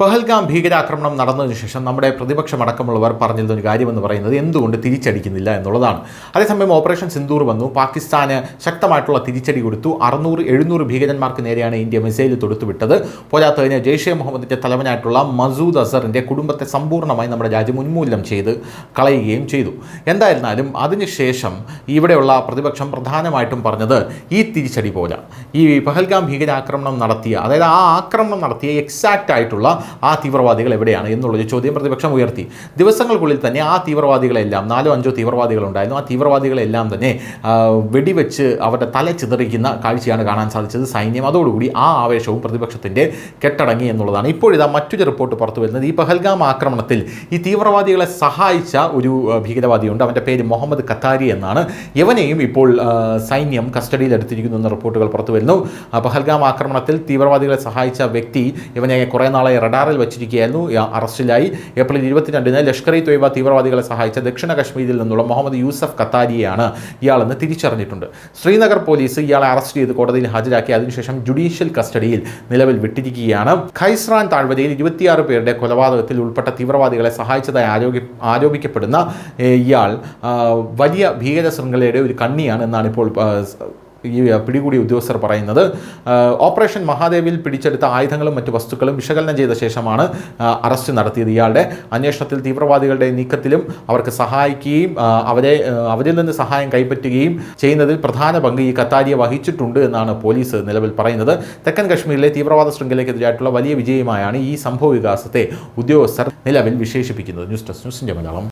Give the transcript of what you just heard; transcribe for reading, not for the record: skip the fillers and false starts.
പഹൽഗാം ഭീകരാക്രമണം നടന്നതിന് ശേഷം നമ്മുടെ പ്രതിപക്ഷമടക്കമുള്ളവർ പറഞ്ഞിരുന്ന ഒരു കാര്യമെന്ന് പറയുന്നത് എന്തുകൊണ്ട് തിരിച്ചടിക്കുന്നില്ല എന്നുള്ളതാണ്. അതേസമയം ഓപ്പറേഷൻ സിന്ദൂർ വന്നു, പാകിസ്ഥാന് ശക്തമായിട്ടുള്ള തിരിച്ചടി കൊടുത്തു. 600-700 ഭീകരന്മാർക്ക് നേരെയാണ് ഇന്ത്യ മിസൈൽ തൊടുത്തുവിട്ടത്. പോരാത്തതിന് ജെയ്ഷെ മുഹമ്മദിൻ്റെ തലവനായിട്ടുള്ള മസൂദ് അസറിൻ്റെ കുടുംബത്തെ സമ്പൂർണ്ണമായി നമ്മുടെ രാജ്യം ഉന്മൂലനം ചെയ്ത് കളയുകയും ചെയ്തു. എന്തായിരുന്നാലും അതിനുശേഷം ഇവിടെയുള്ള പ്രതിപക്ഷം പ്രധാനമായിട്ടും പറഞ്ഞത് ഈ തിരിച്ചടി പോലെ ഈ പഹൽഗാം ഭീകരാക്രമണം നടത്തിയ, അതായത് ആ ആക്രമണം നടത്തിയ എക്സാക്റ്റ് ആയിട്ടുള്ള ആ തീവ്രവാദികൾ എവിടെയാണ് എന്നുള്ളൊരു ചോദ്യം പ്രതിപക്ഷം ഉയർത്തി. ദിവസങ്ങൾക്കുള്ളിൽ തന്നെ ആ തീവ്രവാദികളെല്ലാം 4-5 തീവ്രവാദികളുണ്ടായിരുന്നു. ആ തീവ്രവാദികളെല്ലാം തന്നെ വെടിവെച്ച് അവരുടെ തല ചിതറിക്കുന്ന കാഴ്ചയാണ് കാണാൻ സാധിച്ചത് സൈന്യം. അതോടുകൂടി ആ ആവേശവും പ്രതിപക്ഷത്തിൻ്റെ കെട്ടടങ്ങി എന്നുള്ളതാണ്. ഇപ്പോഴിതാ മറ്റൊരു റിപ്പോർട്ട് പുറത്തു വരുന്നത്, ഈ പഹൽഗാം ആക്രമണത്തിൽ ഈ തീവ്രവാദികളെ സഹായിച്ച ഒരു ഭീകരവാദിയുണ്ട്. അവൻ്റെ പേര് മുഹമ്മദ് ഖത്താരി എന്നാണ്. ഇവനെയും ഇപ്പോൾ സൈന്യം കസ്റ്റഡിയിലെടുത്തിരിക്കുന്നു എന്ന റിപ്പോർട്ടുകൾ പുറത്തു വരുന്നു. പഹൽഗാം ആക്രമണത്തിൽ തീവ്രവാദികളെ സഹായിച്ച വ്യക്തി ഇവനെ കുറേ നാളെ റഡാറിൽ വെച്ചിരിക്കുകയായിരുന്നു. അറസ്റ്റിലായി. ഏപ്രിൽ 22-ന് ലഷ്കർ ഇ തൊയ്ബ തീവ്രവാദികളെ സഹായിച്ച ദക്ഷിണ കശ്മീരിൽ നിന്നുള്ള മുഹമ്മദ് യൂസഫ് ഖത്താരിയെയാണ് ഇയാളെന്ന് തിരിച്ചറിഞ്ഞിട്ടുണ്ട്. ശ്രീനഗർ പോലീസ് ഇയാളെ അറസ്റ്റ് ചെയ്ത് കോടതിയിൽ ഹാജരാക്കി അതിനുശേഷം ജുഡീഷ്യൽ കസ്റ്റഡിയിൽ നിലവിൽ വിട്ടിരിക്കുകയാണ്. ഖൈസ്രാൻ താഴ്വരയിൽ 26 പേരുടെ കൊലപാതകത്തിൽ ഉൾപ്പെട്ട തീവ്രവാദികളെ സഹായിച്ചതായി ആരോപിക്കപ്പെടുന്ന ഇയാൾ വലിയ ഭീകര ശൃംഖലയുടെ ഒരു കണ്ണിയാണ് എന്നാണ് ഇപ്പോൾ ഈ പിടികൂടിയ ഉദ്യോഗസ്ഥർ പറയുന്നത്. ഓപ്പറേഷൻ മഹാദേവിൽ പിടിച്ചെടുത്ത ആയുധങ്ങളും മറ്റു വസ്തുക്കളും വിശകലനം ചെയ്ത ശേഷമാണ് അറസ്റ്റ് നടത്തിയത്. ഇയാളുടെ അന്വേഷണത്തിൽ തീവ്രവാദികളുടെ നീക്കത്തിലും അവർക്ക് സഹായിക്കുകയും അവരിൽ നിന്ന് സഹായം കൈപ്പറ്റുകയും ചെയ്യുന്നതിൽ പ്രധാന പങ്ക് ഈ ഖത്താരിയെ വഹിച്ചിട്ടുണ്ട് എന്നാണ് പോലീസ് നിലവിൽ പറയുന്നത്. തെക്കൻ കശ്മീരിലെ തീവ്രവാദ ശൃംഖലയ്ക്കെതിരായിട്ടുള്ള വലിയ വിജയമായാണ് ഈ സംഭവ വികാസത്തെ ഉദ്യോഗസ്ഥർ നിലവിൽ വിശേഷിപ്പിക്കുന്നത്. ന്യൂസ് ഡെസ്ക് ന്യൂസിൻ്റെ മലയാളം.